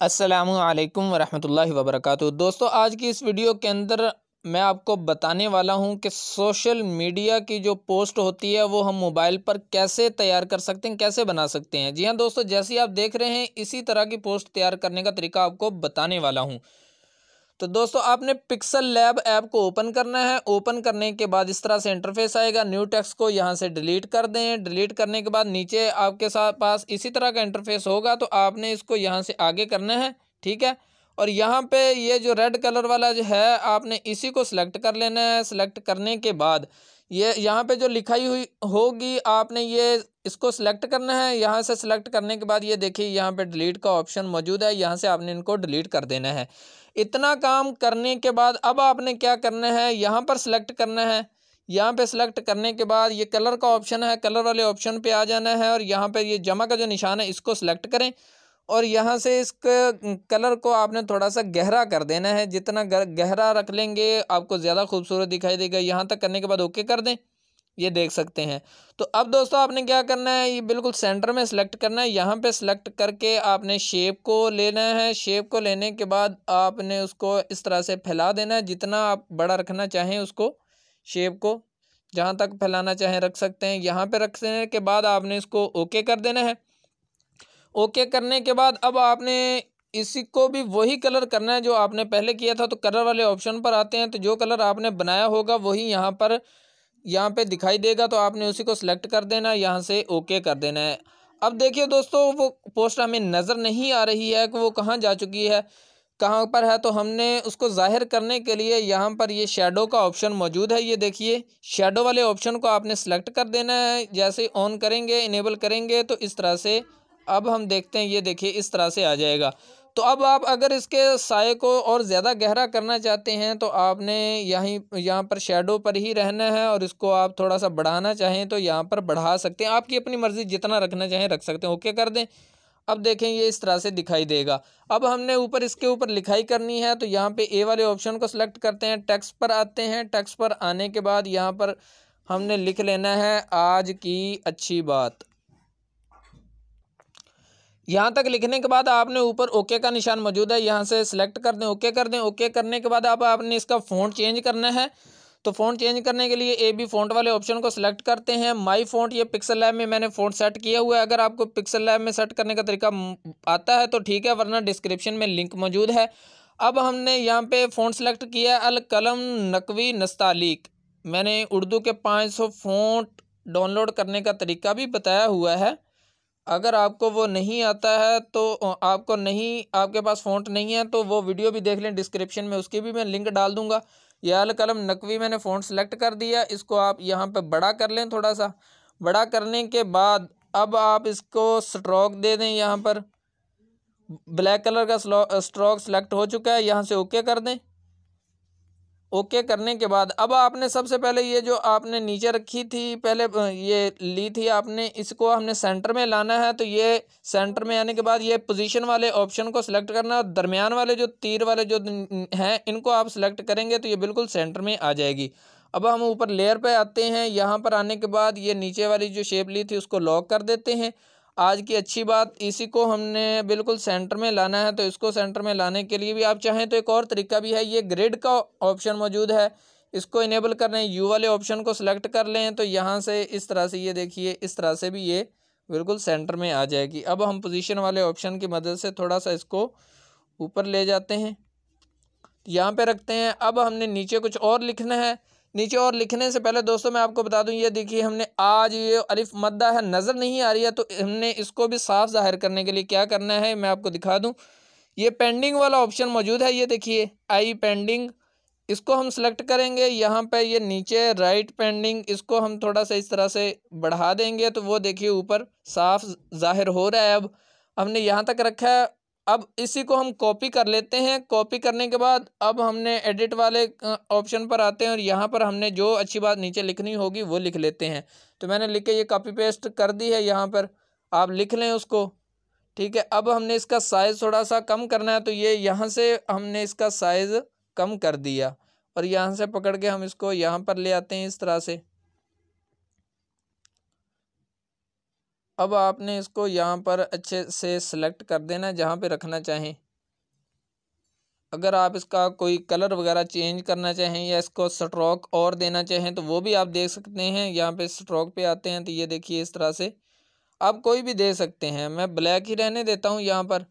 अस्सलामु अलैकुम वरहमतुल्लाहि वबरकातुहू। दोस्तों, आज की इस वीडियो के अंदर मैं आपको बताने वाला हूं कि सोशल मीडिया की जो पोस्ट होती है वो हम मोबाइल पर कैसे तैयार कर सकते हैं, कैसे बना सकते हैं। जी हां दोस्तों, जैसे आप देख रहे हैं इसी तरह की पोस्ट तैयार करने का तरीका आपको बताने वाला हूं। तो दोस्तों, आपने पिक्सल लैब ऐप को ओपन करना है। ओपन करने के बाद इस तरह से इंटरफेस आएगा। न्यू टेक्स्ट को यहाँ से डिलीट कर दें। डिलीट करने के बाद नीचे आपके साथ पास इसी तरह का इंटरफेस होगा, तो आपने इसको यहाँ से आगे करना है, ठीक है। और यहाँ पे ये जो रेड कलर वाला जो है, आपने इसी को सिलेक्ट कर लेना है। सिलेक्ट करने के बाद ये यहाँ पे जो लिखाई हुई होगी, आपने ये इसको सिलेक्ट करना है। यहाँ से सिलेक्ट करने के बाद ये देखिए यहाँ पे डिलीट का ऑप्शन मौजूद है। यहाँ से आपने इनको डिलीट कर देना है। इतना काम करने के बाद अब आपने क्या करना है, यहाँ पर सिलेक्ट करना है। यहाँ पे सिलेक्ट करने के बाद ये कलर का ऑप्शन है, कलर वाले ऑप्शन पे आ जाना है और यहाँ पे ये जमा का जो निशान है इसको सिलेक्ट करें। और यहाँ से इस कलर को आपने थोड़ा सा गहरा कर देना है। जितना गहरा रख लेंगे आपको ज़्यादा खूबसूरत दिखाई देगा। यहाँ तक करने के बाद ओके कर दें। ये देख सकते हैं। तो अब दोस्तों, आपने क्या करना है, ये बिल्कुल सेंटर में सिलेक्ट करना है। यहाँ पे सिलेक्ट करके आपने शेप को लेना है। शेप को लेने के बाद आपने उसको इस तरह से फैला देना है। जितना आप बड़ा रखना चाहें उसको, शेप को जहाँ तक फैलाना चाहें रख सकते हैं। यहाँ पे रखने के बाद आपने इसको ओके कर देना है। ओके करने के बाद अब आपने इसी को भी वही कलर करना है जो आपने पहले किया था। तो कलर वाले ऑप्शन पर आते हैं, तो जो कलर आपने बनाया होगा वही यहाँ पे दिखाई देगा। तो आपने उसी को सिलेक्ट कर देना, यहाँ से ओके कर देना है। अब देखिए दोस्तों, वो पोस्ट हमें नज़र नहीं आ रही है कि वो कहाँ जा चुकी है, कहाँ पर है। तो हमने उसको ज़ाहिर करने के लिए यहाँ पर ये शैडो का ऑप्शन मौजूद है। ये देखिए, शैडो वाले ऑप्शन को आपने सेलेक्ट कर देना है। जैसे ऑन करेंगे, इनेबल करेंगे तो इस तरह से अब हम देखते हैं, ये देखिए इस तरह से आ जाएगा। तो अब आप अगर इसके साए को और ज़्यादा गहरा करना चाहते हैं तो आपने यहाँ पर शैडो पर ही रहना है और इसको आप थोड़ा सा बढ़ाना चाहें तो यहाँ पर बढ़ा सकते हैं। आपकी अपनी मर्ज़ी, जितना रखना चाहें रख सकते हैं। ओके कर दें। अब देखें ये इस तरह से दिखाई देगा। अब हमने इसके ऊपर लिखाई करनी है, तो यहाँ पे ए वाले ऑप्शन को सिलेक्ट करते हैं। टेक्स्ट पर आते हैं। टेक्स्ट पर आने के बाद यहाँ पर हमने लिख लेना है आज की अच्छी बात। यहाँ तक लिखने के बाद आपने ऊपर ओके का निशान मौजूद है, यहाँ से सिलेक्ट कर दें, ओके कर दें। ओके करने के बाद अब आपने इसका फ़ॉन्ट चेंज करना है। तो फ़ॉन्ट चेंज करने के लिए ए बी फ़ॉन्ट वाले ऑप्शन को सिलेक्ट करते हैं। माई फ़ॉन्ट, ये पिक्सल लैब में मैंने फ़ॉन्ट सेट किया हुआ है। अगर आपको पिक्सल लैब में सेट करने का तरीका आता है तो ठीक है, वरना डिस्क्रिप्शन में लिंक मौजूद है। अब हमने यहाँ पे फ़ॉन्ट सेलेक्ट किया अल कलम नकवी नस्तालिक। मैंने उर्दू के 500 फ़ॉन्ट डाउनलोड करने का तरीका भी बताया हुआ है। अगर आपको वो नहीं आता है तो आपके पास फ़ॉन्ट नहीं है तो वो वीडियो भी देख लें, डिस्क्रिप्शन में उसकी भी मैं लिंक डाल दूंगा। यह अल कलम नकवी मैंने फ़ॉन्ट सेलेक्ट कर दिया। इसको आप यहाँ पे बड़ा कर लें, थोड़ा सा बड़ा करने के बाद अब आप इसको स्ट्रोक दे दें। यहाँ पर ब्लैक कलर का स्ट्रोक सेलेक्ट हो चुका है। यहाँ से ओके कर दें। ओके करने के बाद अब आपने सबसे पहले ये जो आपने नीचे रखी थी, पहले ये ली थी आपने, इसको हमने सेंटर में लाना है। तो ये सेंटर में आने के बाद ये पोजीशन वाले ऑप्शन को सिलेक्ट करना है। दरमियान वाले जो तीर वाले जो हैं इनको आप सिलेक्ट करेंगे तो ये बिल्कुल सेंटर में आ जाएगी। अब हम ऊपर लेयर पे आते हैं। यहाँ पर आने के बाद ये नीचे वाली जो शेप ली थी उसको लॉक कर देते हैं। आज की अच्छी बात, इसी को हमने बिल्कुल सेंटर में लाना है। तो इसको सेंटर में लाने के लिए भी आप चाहें तो एक और तरीका भी है, ये ग्रिड का ऑप्शन मौजूद है। इसको इनेबल कर लें, यू वाले ऑप्शन को सिलेक्ट कर लें तो यहाँ से इस तरह से ये देखिए इस तरह से भी ये बिल्कुल सेंटर में आ जाएगी। अब हम पोजीशन वाले ऑप्शन की मदद से थोड़ा सा इसको ऊपर ले जाते हैं, यहाँ पे रखते हैं। अब हमने नीचे कुछ और लिखना है। नीचे और लिखने से पहले दोस्तों मैं आपको बता दूं, ये देखिए हमने आज ये अलिफ मद्दा है, नज़र नहीं आ रही है, तो हमने इसको भी साफ ज़ाहिर करने के लिए क्या करना है मैं आपको दिखा दूं। ये पेंडिंग वाला ऑप्शन मौजूद है, ये देखिए आई पेंडिंग, इसको हम सेलेक्ट करेंगे। यहाँ पे ये नीचे राइट पेंडिंग, इसको हम थोड़ा सा इस तरह से बढ़ा देंगे तो वो देखिए ऊपर साफ ज़ाहिर हो रहा है। अब हमने यहाँ तक रखा है। अब इसी को हम कॉपी कर लेते हैं। कॉपी करने के बाद अब हमने एडिट वाले ऑप्शन पर आते हैं और यहाँ पर हमने जो अच्छी बात नीचे लिखनी होगी वो लिख लेते हैं। तो मैंने लिख के ये कॉपी पेस्ट कर दी है, यहाँ पर आप लिख लें उसको, ठीक है। अब हमने इसका साइज़ थोड़ा सा कम करना है, तो ये यहाँ से हमने इसका साइज़ कम कर दिया और यहाँ से पकड़ के हम इसको यहाँ पर ले आते हैं इस तरह से। अब आपने इसको यहाँ पर अच्छे से सिलेक्ट कर देना जहाँ पे रखना चाहें। अगर आप इसका कोई कलर वगैरह चेंज करना चाहें या इसको स्ट्रोक और देना चाहें तो वो भी आप देख सकते हैं। यहाँ पे स्ट्रोक पे आते हैं तो ये देखिए इस तरह से आप कोई भी दे सकते हैं। मैं ब्लैक ही रहने देता हूँ यहाँ पर।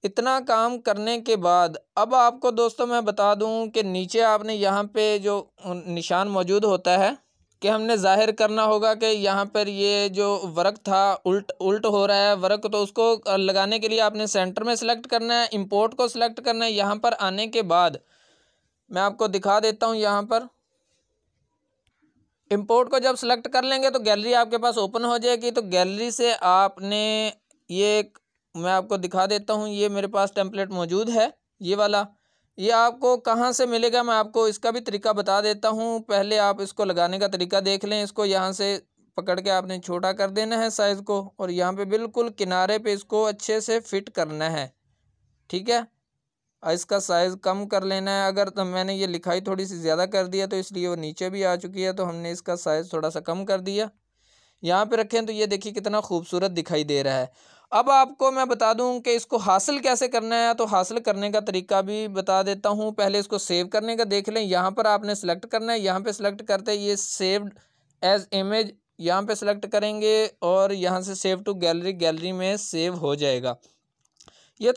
इतना काम करने के बाद अब आपको दोस्तों मैं बता दूं कि नीचे आपने यहाँ पे जो निशान मौजूद होता है कि हमने ज़ाहिर करना होगा कि यहाँ पर ये जो वर्क था उल्ट हो रहा है वर्क, तो उसको लगाने के लिए आपने सेंटर में सेलेक्ट करना है, इंपोर्ट को सिलेक्ट करना है। यहाँ पर आने के बाद मैं आपको दिखा देता हूँ। यहाँ पर इंपोर्ट को जब सेलेक्ट कर लेंगे तो गैलरी आपके पास ओपन हो जाएगी। तो गैलरी से आपने ये मैं आपको दिखा देता हूँ, ये मेरे पास टेम्पलेट मौजूद है ये वाला। ये आपको कहाँ से मिलेगा मैं आपको इसका भी तरीका बता देता हूँ। पहले आप इसको लगाने का तरीका देख लें। इसको यहाँ से पकड़ के आपने छोटा कर देना है साइज़ को, और यहाँ पे बिल्कुल किनारे पे इसको अच्छे से फिट करना है, ठीक है। इसका साइज़ कम कर लेना है। अगर तो मैंने ये लिखाई थोड़ी सी ज़्यादा कर दिया तो इसलिए वो नीचे भी आ चुकी है, तो हमने इसका साइज़ थोड़ा सा कम कर दिया। यहाँ पे रखें तो ये देखिए कितना खूबसूरत दिखाई दे रहा है। अब आपको मैं बता दूं कि इसको हासिल कैसे करना है, तो हासिल करने का तरीका भी बता देता हूँ। पहले इसको सेव करने का देख लें। यहाँ पर आपने सेलेक्ट करना है। यहाँ पे सेलेक्ट करते ही ये सेव्ड एज इमेज यहाँ पे सेलेक्ट करेंगे और यहाँ से सेव टू गैलरी में सेव हो जाएगा। ये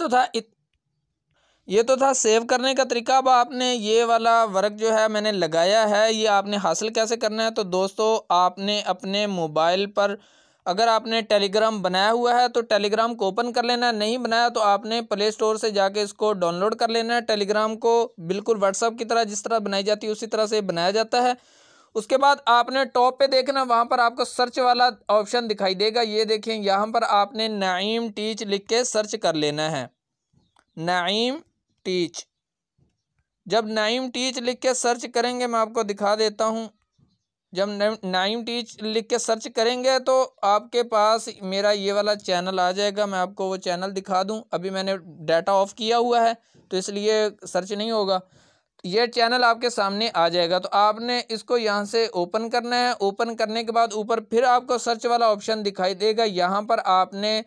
तो था सेव करने का तरीका। अब आपने ये वाला वर्क जो है मैंने लगाया है, ये आपने हासिल कैसे करना है। तो दोस्तों आपने अपने मोबाइल पर अगर आपने टेलीग्राम बनाया हुआ है तो टेलीग्राम को ओपन कर लेना है, नहीं बनाया तो आपने प्ले स्टोर से जाके इसको डाउनलोड कर लेना है। टेलीग्राम को बिल्कुल व्हाट्सअप की तरह जिस तरह बनाई जाती है उसी तरह से बनाया जाता है। उसके बाद आपने टॉप पे देखना, वहाँ पर आपको सर्च वाला ऑप्शन दिखाई देगा। ये देखें यहाँ पर आपने नाइम टीच लिख के सर्च कर लेना है। नाइम टीच, जब नाइम टीच लिख के सर्च करेंगे मैं आपको दिखा देता हूँ। जब नाइम टीच लिख के सर्च करेंगे तो आपके पास मेरा ये वाला चैनल आ जाएगा। मैं आपको वो चैनल दिखा दूँ। अभी मैंने डाटा ऑफ किया हुआ है तो इसलिए सर्च नहीं होगा। ये चैनल आपके सामने आ जाएगा। तो आपने इसको यहाँ से ओपन करना है। ओपन करने के बाद ऊपर फिर आपको सर्च वाला ऑप्शन दिखाई देगा। यहाँ पर आपने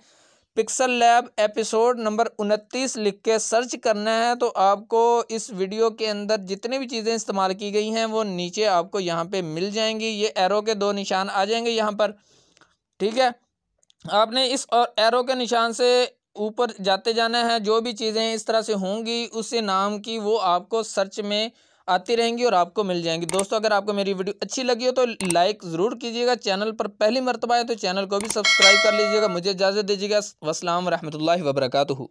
पिक्सल लैब एपिसोड नंबर 29 लिख के सर्च करना है। तो आपको इस वीडियो के अंदर जितनी भी चीज़ें इस्तेमाल की गई हैं वो नीचे आपको यहाँ पे मिल जाएंगी। ये एरो के 2 निशान आ जाएंगे यहाँ पर, ठीक है। आपने इस और एरो के निशान से ऊपर जाते जाना है। जो भी चीज़ें इस तरह से होंगी उसी नाम की वो आपको सर्च में आती रहेंगी और आपको मिल जाएंगी। दोस्तों अगर आपको मेरी वीडियो अच्छी लगी हो तो लाइक ज़रूर कीजिएगा। चैनल पर पहली मर्तबा है तो चैनल को भी सब्सक्राइब कर लीजिएगा। मुझे इजाज़त दीजिएगा। अस्सलाम रहमतुल्लाहि व बरकातुहू।